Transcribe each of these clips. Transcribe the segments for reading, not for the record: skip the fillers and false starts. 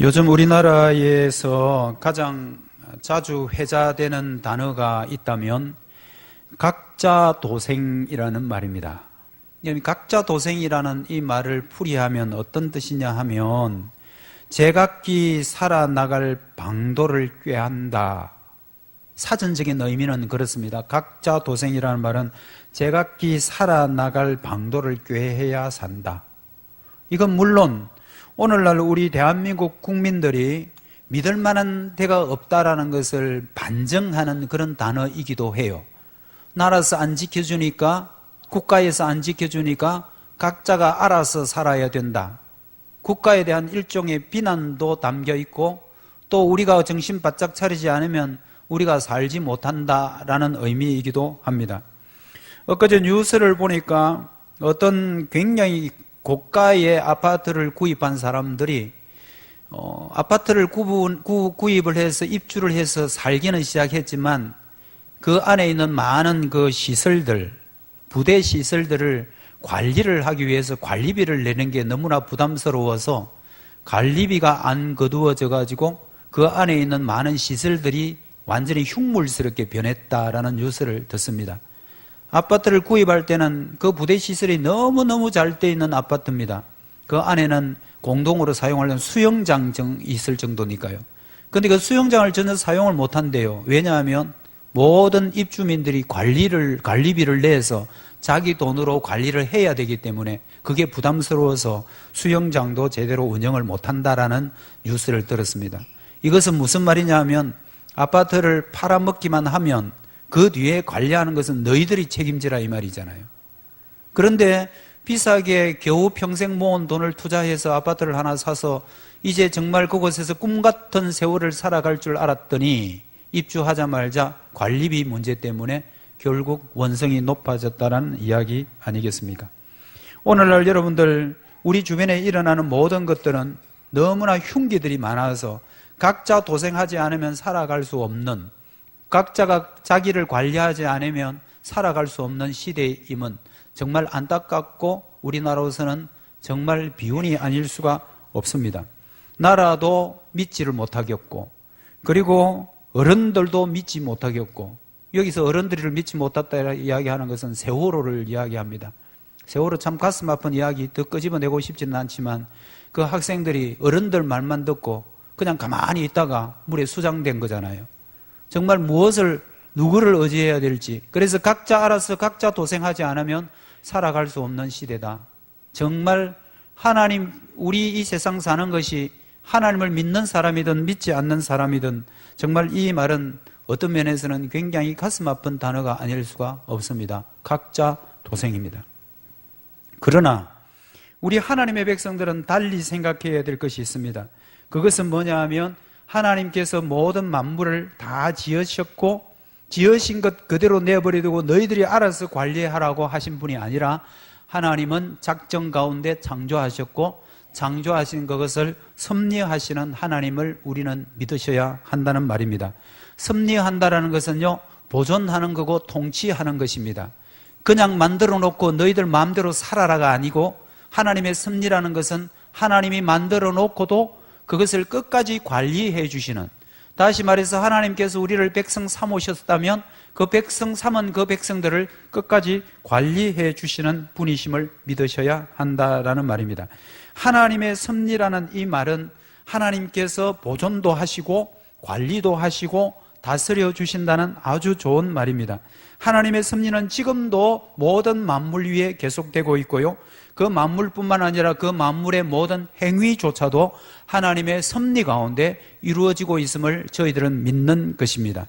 요즘 우리나라에서 가장 자주 회자되는 단어가 있다면 각자도생이라는 말입니다. 각자도생이라는 이 말을 풀이하면 어떤 뜻이냐 하면 제각기 살아나갈 방도를 꾀한다. 사전적인 의미는 그렇습니다. 각자도생이라는 말은 제각기 살아나갈 방도를 꾀해야 산다. 이건 물론 오늘날 우리 대한민국 국민들이 믿을 만한 데가 없다라는 것을 반증하는 그런 단어이기도 해요. 나라에서 안 지켜주니까, 국가에서 안 지켜주니까 각자가 알아서 살아야 된다. 국가에 대한 일종의 비난도 담겨 있고, 또 우리가 정신 바짝 차리지 않으면 우리가 살지 못한다라는 의미이기도 합니다. 엊그제 뉴스를 보니까 어떤 굉장히 고가의 아파트를 구입한 사람들이 아파트를 구입을 해서 입주를 해서 살기는 시작했지만 그 안에 있는 많은 그 시설들, 부대 시설들을 관리를 하기 위해서 관리비를 내는 게 너무나 부담스러워서 관리비가 안 거두어져 가지고 그 안에 있는 많은 시설들이 완전히 흉물스럽게 변했다라는 뉴스를 듣습니다. 아파트를 구입할 때는 그 부대 시설이 너무너무 잘 돼 있는 아파트입니다. 그 안에는 공동으로 사용하려는 수영장 있을 정도니까요. 그런데 그 수영장을 전혀 사용을 못 한대요. 왜냐하면 모든 입주민들이 관리비를 내서 자기 돈으로 관리를 해야 되기 때문에 그게 부담스러워서 수영장도 제대로 운영을 못 한다라는 뉴스를 들었습니다. 이것은 무슨 말이냐 하면 아파트를 팔아먹기만 하면 그 뒤에 관리하는 것은 너희들이 책임지라 이 말이잖아요. 그런데 비싸게 겨우 평생 모은 돈을 투자해서 아파트를 하나 사서 이제 정말 그곳에서 꿈같은 세월을 살아갈 줄 알았더니 입주하자마자 관리비 문제 때문에 결국 원성이 높아졌다는 이야기 아니겠습니까? 오늘날 여러분들 우리 주변에 일어나는 모든 것들은 너무나 흉기들이 많아서 각자 도생하지 않으면 살아갈 수 없는, 각자가 자기를 관리하지 않으면 살아갈 수 없는 시대임은 정말 안타깝고 우리나라로서는 정말 비운이 아닐 수가 없습니다. 나라도 믿지를 못하겠고, 그리고 어른들도 믿지 못하겠고, 여기서 어른들을 믿지 못했다 이야기하는 것은 세월호를 이야기합니다. 세월호 참 가슴 아픈 이야기 더 끄집어내고 싶지는 않지만 그 학생들이 어른들 말만 듣고 그냥 가만히 있다가 물에 수장된 거잖아요. 정말 누구를 의지해야 될지. 그래서 각자 알아서 각자 도생하지 않으면 살아갈 수 없는 시대다. 정말 하나님, 우리 이 세상 사는 것이 하나님을 믿는 사람이든 믿지 않는 사람이든 정말 이 말은 어떤 면에서는 굉장히 가슴 아픈 단어가 아닐 수가 없습니다. 각자 도생입니다. 그러나 우리 하나님의 백성들은 달리 생각해야 될 것이 있습니다. 그것은 뭐냐 하면 하나님께서 모든 만물을 다 지으셨고 지으신 것 그대로 내버려두고 너희들이 알아서 관리하라고 하신 분이 아니라 하나님은 작정 가운데 창조하셨고 창조하신 그것을 섭리하시는 하나님을 우리는 믿으셔야 한다는 말입니다. 섭리한다라는 것은요, 보존하는 거고 통치하는 것입니다. 그냥 만들어 놓고 너희들 마음대로 살아라가 아니고 하나님의 섭리라는 것은 하나님이 만들어 놓고도 그것을 끝까지 관리해 주시는, 다시 말해서 하나님께서 우리를 백성 삼으셨다면 그 백성 삼은 그 백성들을 끝까지 관리해 주시는 분이심을 믿으셔야 한다라는 말입니다. 하나님의 섭리라는 이 말은 하나님께서 보존도 하시고 관리도 하시고 다스려 주신다는 아주 좋은 말입니다. 하나님의 섭리는 지금도 모든 만물 위에 계속되고 있고요, 그 만물뿐만 아니라 그 만물의 모든 행위조차도 하나님의 섭리 가운데 이루어지고 있음을 저희들은 믿는 것입니다.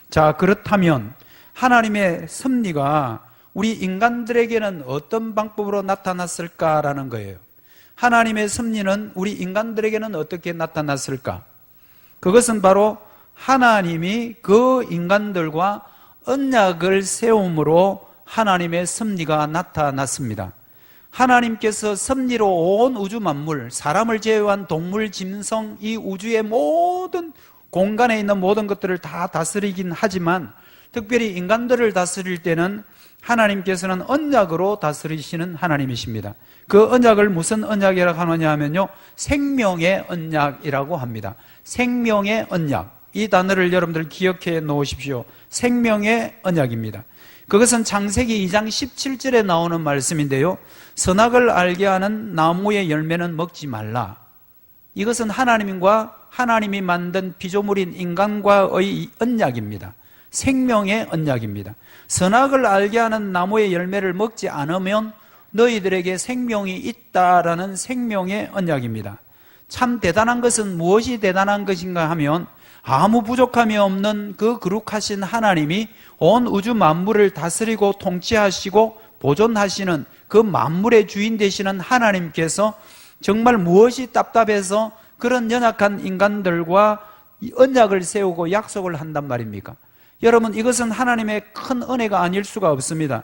자, 그렇다면 하나님의 섭리가 우리 인간들에게는 어떤 방법으로 나타났을까라는 거예요. 하나님의 섭리는 우리 인간들에게는 어떻게 나타났을까? 그것은 바로 하나님이 그 인간들과 언약을 세움으로 하나님의 섭리가 나타났습니다. 하나님께서 섭리로 온 우주 만물, 사람을 제외한 동물, 짐승, 이 우주의 모든 공간에 있는 모든 것들을 다 다스리긴 하지만 특별히 인간들을 다스릴 때는 하나님께서는 언약으로 다스리시는 하나님이십니다. 그 언약을 무슨 언약이라고 하느냐 하면요, 생명의 언약이라고 합니다. 생명의 언약. 이 단어를 여러분들 기억해 놓으십시오. 생명의 언약입니다. 그것은 창세기 2장 17절에 나오는 말씀인데요, 선악을 알게 하는 나무의 열매는 먹지 말라. 이것은 하나님과 하나님이 만든 피조물인 인간과의 언약입니다. 생명의 언약입니다. 선악을 알게 하는 나무의 열매를 먹지 않으면 너희들에게 생명이 있다라는 생명의 언약입니다. 참 대단한 것은 무엇이 대단한 것인가 하면, 아무 부족함이 없는 그 거룩하신 하나님이 온 우주 만물을 다스리고 통치하시고 보존하시는 그 만물의 주인 되시는 하나님께서 정말 무엇이 답답해서 그런 연약한 인간들과 언약을 세우고 약속을 한단 말입니까? 여러분, 이것은 하나님의 큰 은혜가 아닐 수가 없습니다.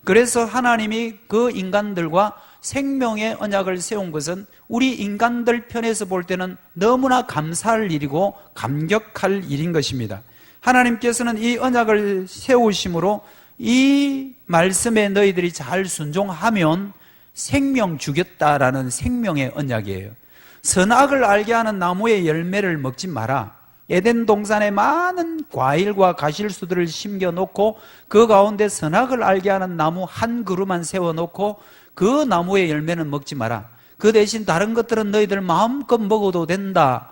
그래서 하나님이 그 인간들과 생명의 언약을 세운 것은 우리 인간들 편에서 볼 때는 너무나 감사할 일이고 감격할 일인 것입니다. 하나님께서는 이 언약을 세우심으로 이 말씀에 너희들이 잘 순종하면 생명 주겠다라는 생명의 언약이에요. 선악을 알게 하는 나무의 열매를 먹지 마라. 에덴 동산에 많은 과일과 가실수들을 심겨놓고 그 가운데 선악을 알게 하는 나무 한 그루만 세워놓고 그 나무의 열매는 먹지 마라. 그 대신 다른 것들은 너희들 마음껏 먹어도 된다.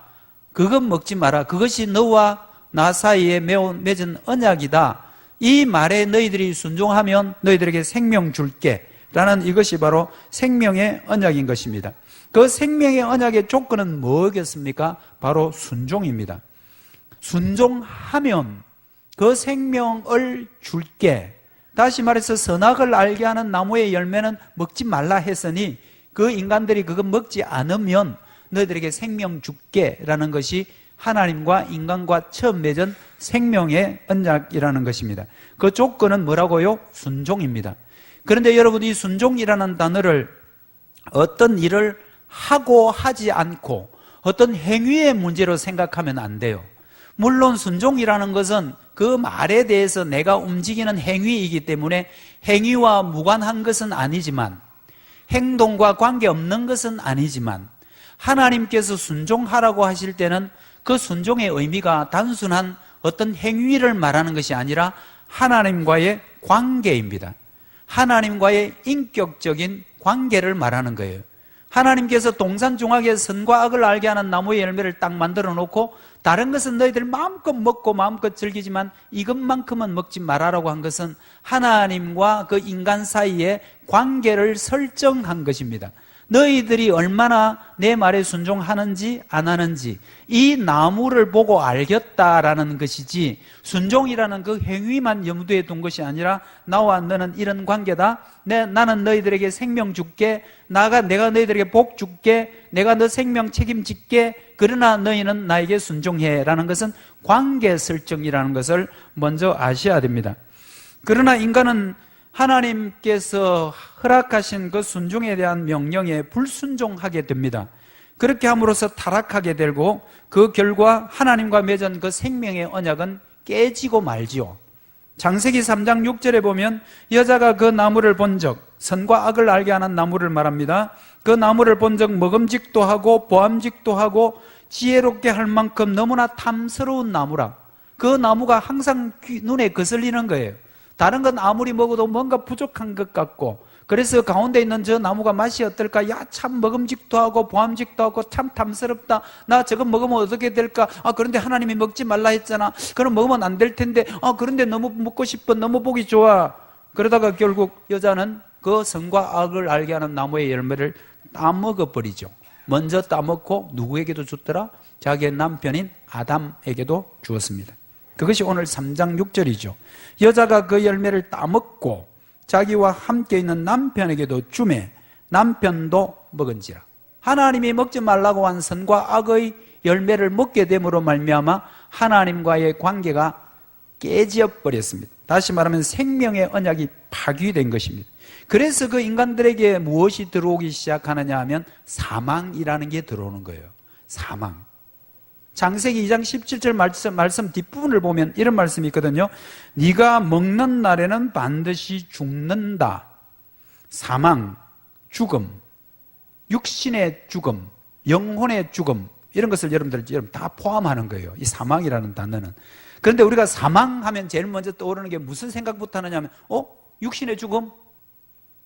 그건 먹지 마라. 그것이 너와 나 사이에 맺은 언약이다. 이 말에 너희들이 순종하면 너희들에게 생명 줄게 라는, 이것이 바로 생명의 언약인 것입니다. 그 생명의 언약의 조건은 뭐겠습니까? 바로 순종입니다. 순종하면 그 생명을 줄게. 다시 말해서 선악을 알게 하는 나무의 열매는 먹지 말라 했으니 그 인간들이 그거 먹지 않으면 너희들에게 생명 줄게 라는 것이 하나님과 인간과 처음 맺은 생명의 언약이라는 것입니다. 그 조건은 뭐라고요? 순종입니다. 그런데 여러분, 이 순종이라는 단어를 어떤 일을 하고 하지 않고 어떤 행위의 문제로 생각하면 안 돼요. 물론 순종이라는 것은 그 말에 대해서 내가 움직이는 행위이기 때문에 행위와 무관한 것은 아니지만, 행동과 관계없는 것은 아니지만, 하나님께서 순종하라고 하실 때는 그 순종의 의미가 단순한 어떤 행위를 말하는 것이 아니라 하나님과의 관계입니다. 하나님과의 인격적인 관계를 말하는 거예요. 하나님께서 동산중학에 선과 악을 알게 하는 나무의 열매를 딱 만들어 놓고 다른 것은 너희들 마음껏 먹고 마음껏 즐기지만 이것만큼은 먹지 말아라고 한 것은 하나님과 그 인간 사이의 관계를 설정한 것입니다. 너희들이 얼마나 내 말에 순종하는지 안 하는지 이 나무를 보고 알겠다라는 것이지, 순종이라는 그 행위만 염두에 둔 것이 아니라 나와 너는 이런 관계다. 나는 너희들에게 생명 줄게. 내가 너희들에게 복 줄게. 내가 너 생명 책임질게. 그러나 너희는 나에게 순종해 라는 것은 관계 설정이라는 것을 먼저 아셔야 됩니다. 그러나 인간은 하나님께서 허락하신 그 순종에 대한 명령에 불순종하게 됩니다. 그렇게 함으로써 타락하게 되고 그 결과 하나님과 맺은 그 생명의 언약은 깨지고 말지요. 창세기 3장 6절에 보면 여자가 그 나무를 본 적, 선과 악을 알게 하는 나무를 말합니다. 그 나무를 본 적 먹음직도 하고 보암직도 하고 지혜롭게 할 만큼 너무나 탐스러운 나무라. 그 나무가 항상 눈에 거슬리는 거예요. 다른 건 아무리 먹어도 뭔가 부족한 것 같고, 그래서 가운데 있는 저 나무가 맛이 어떨까? 야, 참 먹음직도 하고 보암직도 하고 참 탐스럽다. 나 저거 먹으면 어떻게 될까? 그런데 하나님이 먹지 말라 했잖아. 그럼 먹으면 안 될 텐데. 그런데 너무 먹고 싶어. 너무 보기 좋아. 그러다가 결국 여자는 그 선과 악을 알게 하는 나무의 열매를 따먹어버리죠. 먼저 따먹고 누구에게도 줬더라? 자기의 남편인 아담에게도 주었습니다. 그것이 오늘 3장 6절이죠. 여자가 그 열매를 따먹고 자기와 함께 있는 남편에게도 주매 남편도 먹은지라. 하나님이 먹지 말라고 한 선과 악의 열매를 먹게 됨으로 말미암아 하나님과의 관계가 깨져 버렸습니다. 다시 말하면 생명의 언약이 파괴된 것입니다. 그래서 그 인간들에게 무엇이 들어오기 시작하느냐 하면 사망이라는 게 들어오는 거예요. 사망. 창세기 2장 17절 말씀 뒷부분을 보면 이런 말씀이 있거든요. 네가 먹는 날에는 반드시 죽는다. 사망, 죽음, 육신의 죽음, 영혼의 죽음, 이런 것을 여러분들 다 포함하는 거예요. 이 사망이라는 단어는. 그런데 우리가 사망하면 제일 먼저 떠오르는 게 무슨 생각부터 하느냐면 육신의 죽음?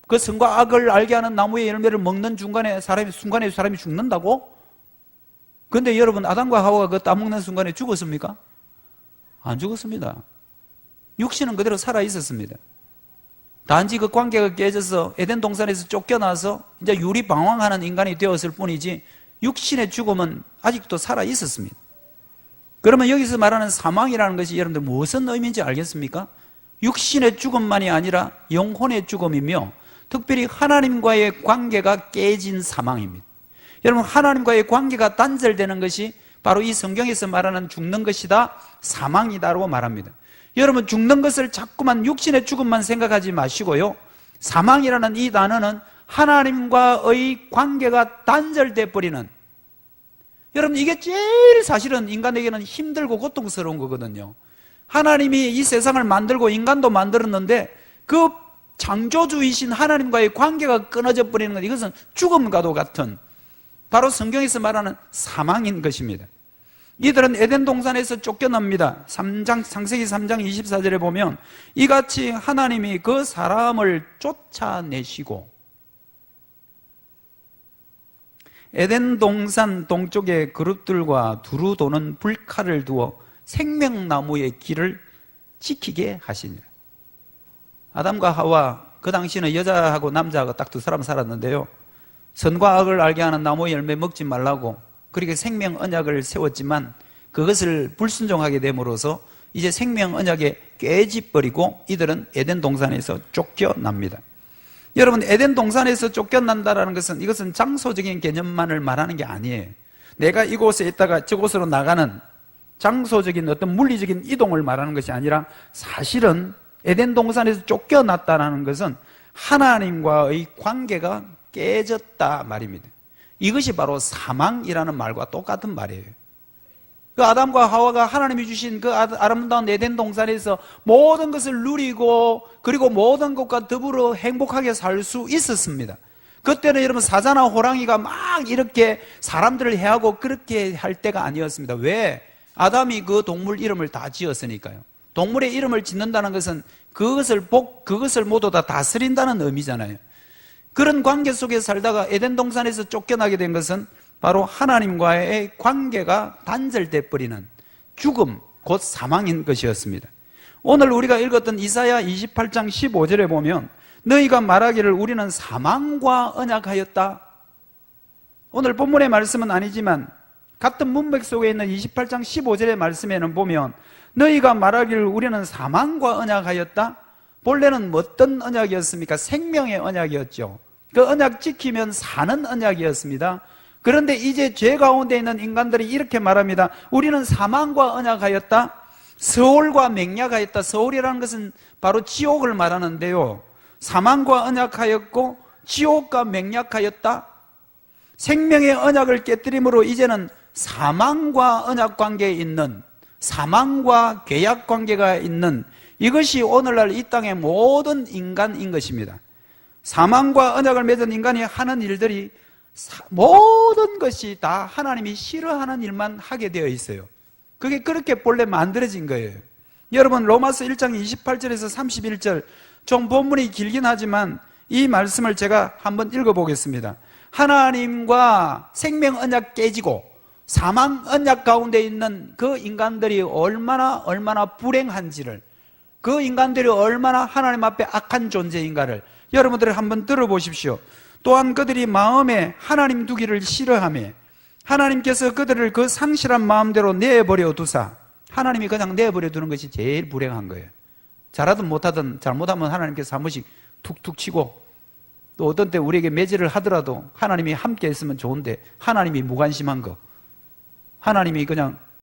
그 선과 악을 알게 하는 나무의 열매를 먹는 순간에 사람이 죽는다고? 그런데 여러분, 아담과 하와가 그 따먹는 순간에 죽었습니까? 안 죽었습니다. 육신은 그대로 살아 있었습니다. 단지 그 관계가 깨져서 에덴 동산에서 쫓겨나서 이제 유리방황하는 인간이 되었을 뿐이지 육신의 죽음은 아직도 살아 있었습니다. 그러면 여기서 말하는 사망이라는 것이 여러분들 무슨 의미인지 알겠습니까? 육신의 죽음만이 아니라 영혼의 죽음이며 특별히 하나님과의 관계가 깨진 사망입니다. 여러분, 하나님과의 관계가 단절되는 것이 바로 이 성경에서 말하는 죽는 것이다, 사망이다라고 말합니다. 여러분, 죽는 것을 자꾸만 육신의 죽음만 생각하지 마시고요, 사망이라는 이 단어는 하나님과의 관계가 단절돼 버리는, 여러분, 이게 제일 사실은 인간에게는 힘들고 고통스러운 거거든요. 하나님이 이 세상을 만들고 인간도 만들었는데 그 창조주이신 하나님과의 관계가 끊어져 버리는 것, 이것은 죽음과도 같은 바로 성경에서 말하는 사망인 것입니다. 이들은 에덴 동산에서 쫓겨납니다. 창세기 3장 24절에 보면 이같이 하나님이 그 사람을 쫓아내시고 에덴 동산 동쪽에 그룹들과 두루 도는 불칼을 두어 생명나무의 길을 지키게 하시니라. 아담과 하와, 그 당시는 여자하고 남자하고 딱 두 사람 살았는데요, 선과 악을 알게 하는 나무의 열매 먹지 말라고 그렇게 생명 언약을 세웠지만 그것을 불순종하게 됨으로써 이제 생명 언약에 깨집버리고 이들은 에덴 동산에서 쫓겨납니다. 여러분, 에덴 동산에서 쫓겨난다라는 것은 이것은 장소적인 개념만을 말하는 게 아니에요. 내가 이곳에 있다가 저곳으로 나가는 장소적인 어떤 물리적인 이동을 말하는 것이 아니라 사실은 에덴 동산에서 쫓겨났다는 것은 하나님과의 관계가 깨졌다 말입니다. 이것이 바로 사망이라는 말과 똑같은 말이에요. 그 아담과 하와가 하나님이 주신 그 아름다운 에덴 동산에서 모든 것을 누리고 그리고 모든 것과 더불어 행복하게 살 수 있었습니다. 그때는 여러분 사자나 호랑이가 막 이렇게 사람들을 해하고 그렇게 할 때가 아니었습니다. 왜? 아담이 그 동물 이름을 다 지었으니까요. 동물의 이름을 짓는다는 것은 그것을 모두 다 다스린다는 의미잖아요. 그런 관계 속에 살다가 에덴 동산에서 쫓겨나게 된 것은 바로 하나님과의 관계가 단절돼 버리는 죽음, 곧 사망인 것이었습니다. 오늘 우리가 읽었던 이사야 28장 15절에 보면 너희가 말하기를 우리는 사망과 언약하였다. 오늘 본문의 말씀은 아니지만 같은 문맥 속에 있는 28장 15절의 말씀에는 보면 너희가 말하기를 우리는 사망과 언약하였다. 본래는 어떤 언약이었습니까? 생명의 언약이었죠. 그 언약 지키면 사는 언약이었습니다. 그런데 이제 죄 가운데 있는 인간들이 이렇게 말합니다. 우리는 사망과 언약하였다. 서울과 맹약하였다. 서울이라는 것은 바로 지옥을 말하는데요, 사망과 언약하였고 지옥과 맹약하였다. 생명의 언약을 깨뜨림으로 이제는 사망과 언약 관계에 있는, 사망과 계약 관계가 있는, 이것이 오늘날 이 땅의 모든 인간인 것입니다. 사망과 언약을 맺은 인간이 하는 일들이 모든 것이 다 하나님이 싫어하는 일만 하게 되어 있어요. 그게 그렇게 본래 만들어진 거예요. 여러분, 로마서 1장 28절에서 31절, 좀 본문이 길긴 하지만 이 말씀을 제가 한번 읽어보겠습니다. 하나님과 생명 언약 깨지고 사망 언약 가운데 있는 그 인간들이 얼마나 불행한지를, 그 인간들이 얼마나 하나님 앞에 악한 존재인가를 여러분들이 한번 들어보십시오. 또한 그들이 마음에 하나님 두기를 싫어하며 하나님께서 그들을 그 상실한 마음대로 내버려 두사, 하나님이 그냥 내버려 두는 것이 제일 불행한 거예요. 잘하든 못하든 잘못하면 하나님께서 한 번씩 툭툭 치고, 또 어떤 때 우리에게 매질을 하더라도 하나님이 함께 했으면 좋은데 하나님이 무관심한 거, 하나님이 그냥